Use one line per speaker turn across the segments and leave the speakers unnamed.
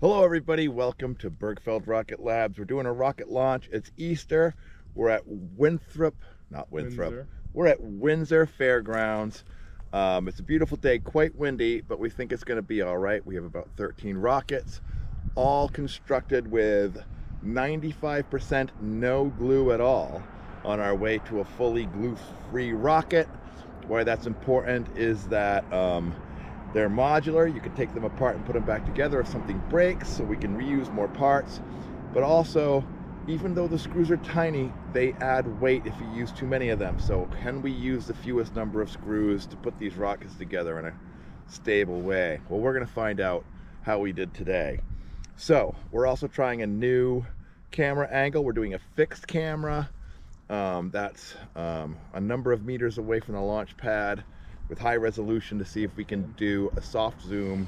Hello everybody, welcome to Bergfeld Rocket Labs. We're doing a rocket launch. It's Easter. We're at Windsor Fairgrounds. It's a beautiful day, quite windy, but we think it's going to be all right. We have about 13 rockets, all constructed with 95% no glue at all on our way to a fully glue-free rocket. Why that's important is that they're modular. You can take them apart and put them back together if something breaks, so we can reuse more parts. But also, even though the screws are tiny, they add weight if you use too many of them. So can we use the fewest number of screws to put these rockets together in a stable way? Well, we're going to find out how we did today. So we're also trying a new camera angle. We're doing a fixed camera that's a number of meters away from the launch pad, with high resolution, to see if we can do a soft zoom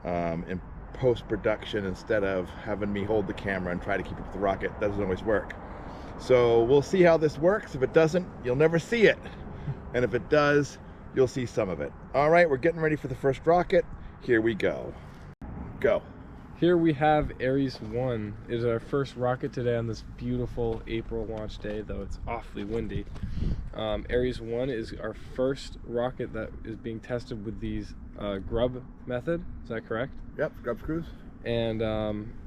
in post-production instead of having me hold the camera and try to keep up with the rocket. Doesn't always work. So we'll see how this works. If it doesn't, you'll never see it. And if it does, you'll see some of it. All right, we're getting ready for the first rocket. Here we go. Go.
Here we have ARIES 1. It is our first rocket today on this beautiful April launch day, though it's awfully windy. ARIES 1 is our first rocket that is being tested with these grub method. Is that correct?
Yep, grub screws.
And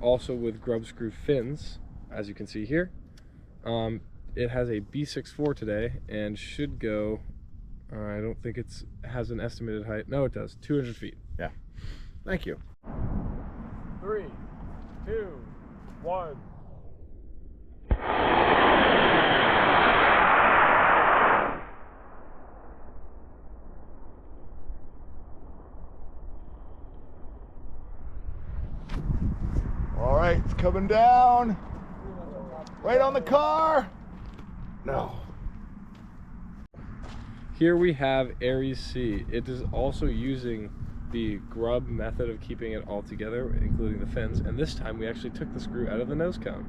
also with grub screw fins, as you can see here. It has a B64 today and should go, I don't think it has an estimated height. No, it does, 200 feet.
Yeah, thank you.
3, 2, 1.
All right, it's coming down. Right on the car. No.
Here we have ARIES C. It is also using the grub method of keeping it all together, including the fins, and this time we actually took the screw out of the nose cone.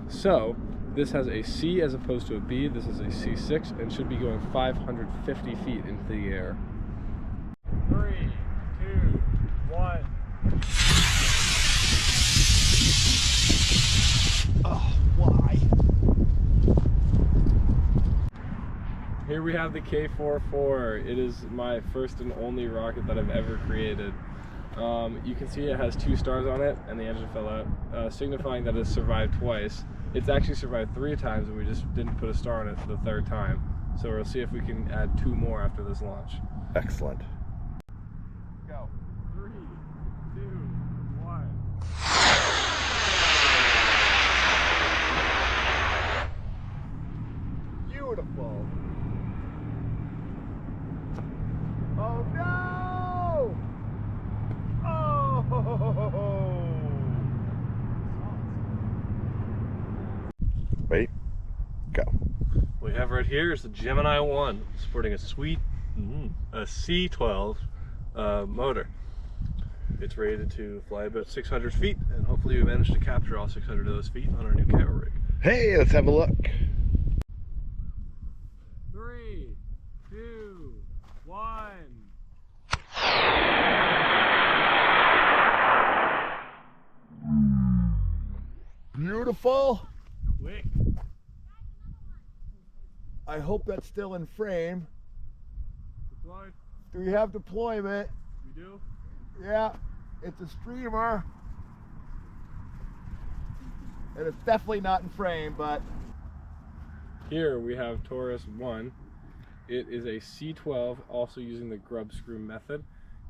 So this has a C as opposed to a B. This is a C6 and should be going 550 feet into the air. 3, 2, 1.
Oh, why?
Here we have the K44. It is my first and only rocket that I've ever created. You can see it has 2 stars on it and the engine fell out, signifying that it's survived twice. It's actually survived 3 times and we just didn't put a star on it for the 3rd time. So we'll see if we can add 2 more after this launch.
Excellent.
Go. 3, 2, 1.
Beautiful. Oh no! Oh! Wait, go.
What we have right here is the GEMINI 1, sporting a sweet a C12 motor. It's rated to fly about 600 feet, and hopefully we managed to capture all 600 of those feet on our new camera rig.
Hey, let's have a look.
3, 2, 1.
Beautiful.
Quick.
I hope that's still in frame.
Deployed.
Do we have deployment?
We do.
Yeah, it's a streamer. And it's definitely not in frame, but...
Here we have TAURUS 1. It is a C12, also using the grub screw method,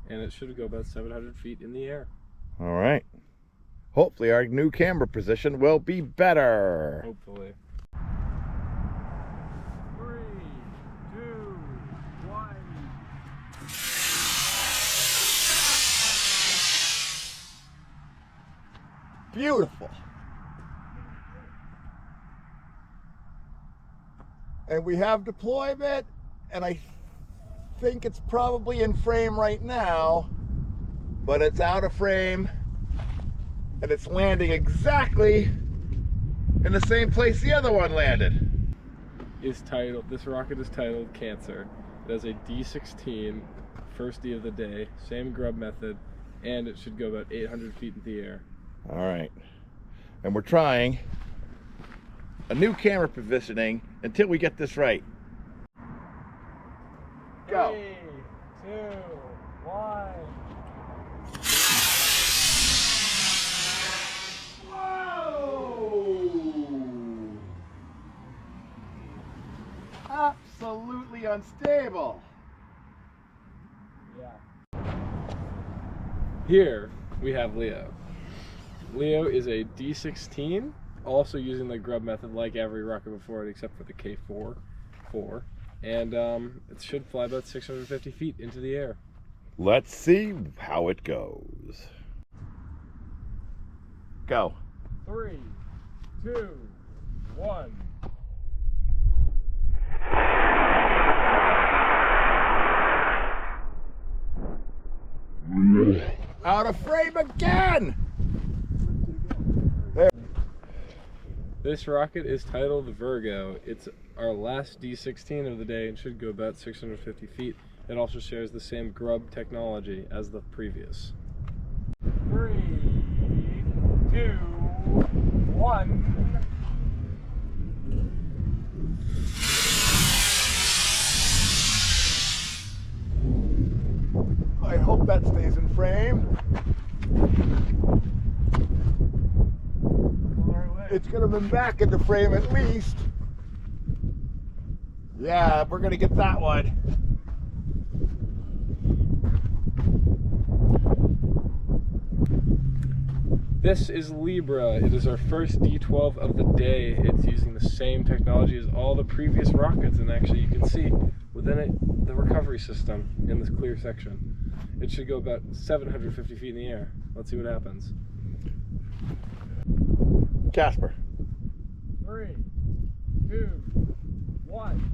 and it should go about 700 feet in the air.
All right. Hopefully our new camera position will be better.
Hopefully. 3, 2, 1.
Beautiful. And we have deployment, and I think it's probably in frame right now, but it's out of frame, and it's landing exactly in the same place the other one landed.
This rocket is titled Cancer. It has a D16, first D of the day, same grub method, and it should go about 800 feet in the air.
All right. And we're trying a new camera positioning until we get this right. Go.
3, 2, 1.
Whoa! Absolutely unstable.
Yeah. Here we have Leo. Leo is a D16, also using the grub method like every rocket before it except for the K4, and it should fly about 650 feet into the air.
Let's see how it goes. Go.
3, 2, 1.
Out of frame again!
This rocket is titled VIRGO. It's our last D16 of the day and should go about 650 feet. It also shares the same grub technology as the previous. 3, 2, 1.
I hope that stays in frame. It's gonna be back into frame at least. Yeah, we're gonna get that one.
This is Libra. It is our first D12 of the day. It's using the same technology as all the previous rockets, and actually you can see within it the recovery system in this clear section. It should go about 750 feet in the air. Let's see what happens.
Kasper.
3, 2, 1.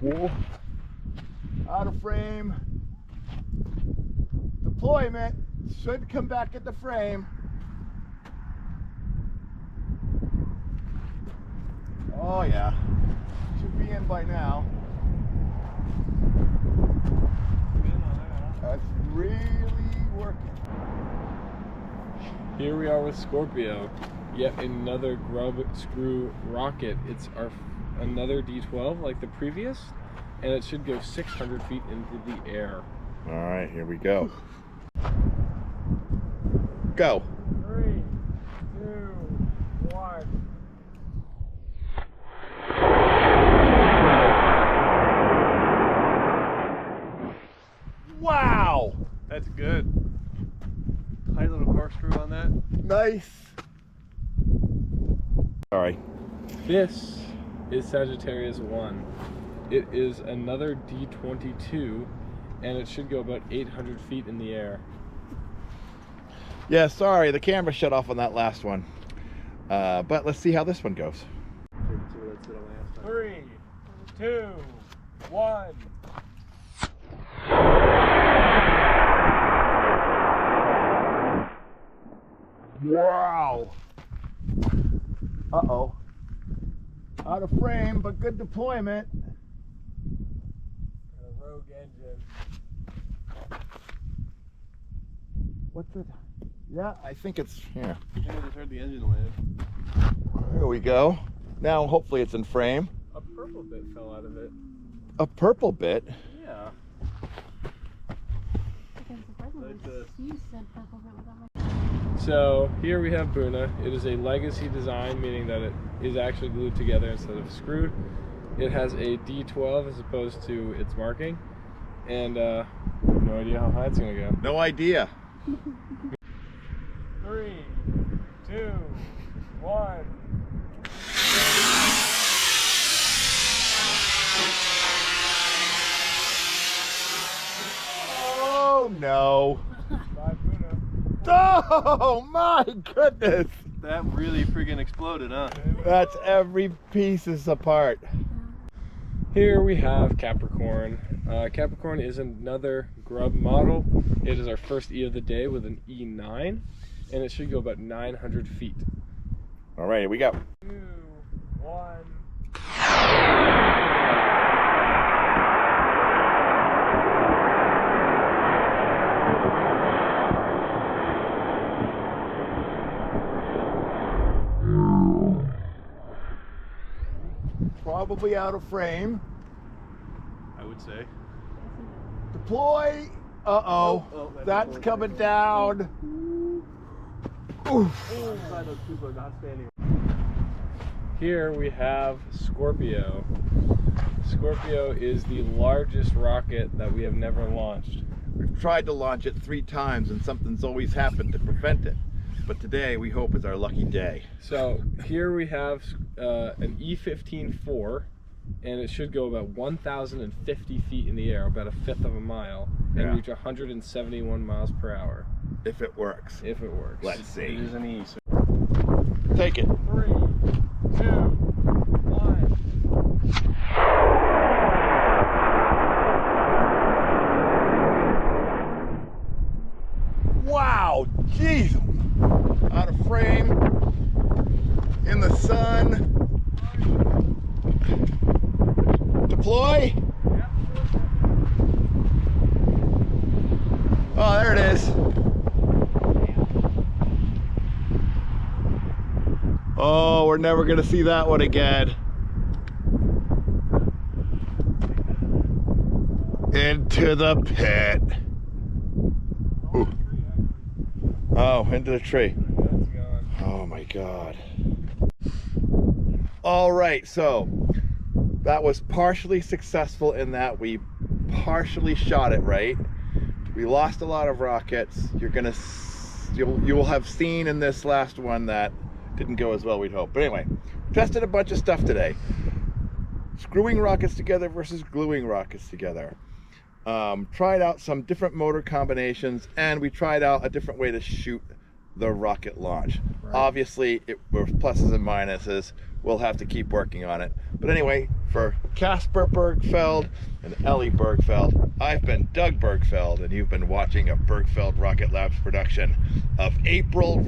Whoa. Out of frame. Deployment should come back into frame. Oh yeah, should be in by now. That's really working.
Here we are with Scorpio, yet another grub screw rocket. It's another D12 like the previous, and it should go 600 feet into the air.
All right, here we go. Go.
3, 2, 1.
Wow!
That's good. Tight little corkscrew on that.
Nice. All right.
This is Sagittarius 1. It is another D22, and it should go about 800 feet in the air.
Yeah, sorry, the camera shut off on that last one. But let's see how this one goes.
3, 2, 1.
Wow. Uh-oh. Out of frame, but good deployment.
A rogue engine.
What's it? Yeah, I think it's here.
I just heard the engine land.
Here we go. Now, hopefully it's in frame.
A purple bit fell out of it.
A purple bit?
Yeah.
You said purple bit without my...
So here we have BUNA. It is a legacy design, meaning that it is actually glued together instead of screwed. It has a D12 as opposed to its marking, and no idea how high it's gonna go.
No idea.
3, 2, 1.
Oh no.
Bye, BUNA.
Oh my goodness.
That really friggin' exploded, huh?
That's every piece is apart.
Here we have Capricorn. Capricorn is another grub model. It is our first E of the day with an E9, and it should go about 900 feet.
All right, here we go.
2,
Probably out of frame.
I would say.
Deploy. Uh-oh. That's coming down. Oof.
Here we have Scorpio. Scorpio is the largest rocket that we have never launched.
We've tried to launch it 3 times and something's always happened to prevent it. But today we hope is our lucky day.
So here we have an E-15-4, and it should go about 1,050 feet in the air, about 1/5 of a mile, and reach 171 miles per hour.
If it works.
If it works.
Let's see.
It is an E. So
Take it.
3, 2, 1.
Wow, jeez. Out of frame. In the sun. Deploy. Oh, there it is. Oh, we're never gonna see that one again. Into the pit. Ooh. Oh, into the tree. Oh my God. All right, so that was partially successful in that we partially shot it right. We lost a lot of rockets. You will have seen in this last one that didn't go as well we'd hoped. But anyway, tested a bunch of stuff today. Screwing rockets together versus gluing rockets together. Tried out some different motor combinations, and we tried out a different way to shoot the rocket launch. Right. Obviously, it were pluses and minuses. We'll have to keep working on it. But anyway, for Kasper Bergfeld and Ellie Bergfeld, I've been Doug Bergfeld, and you've been watching a Bergfeld Rocket Labs production of April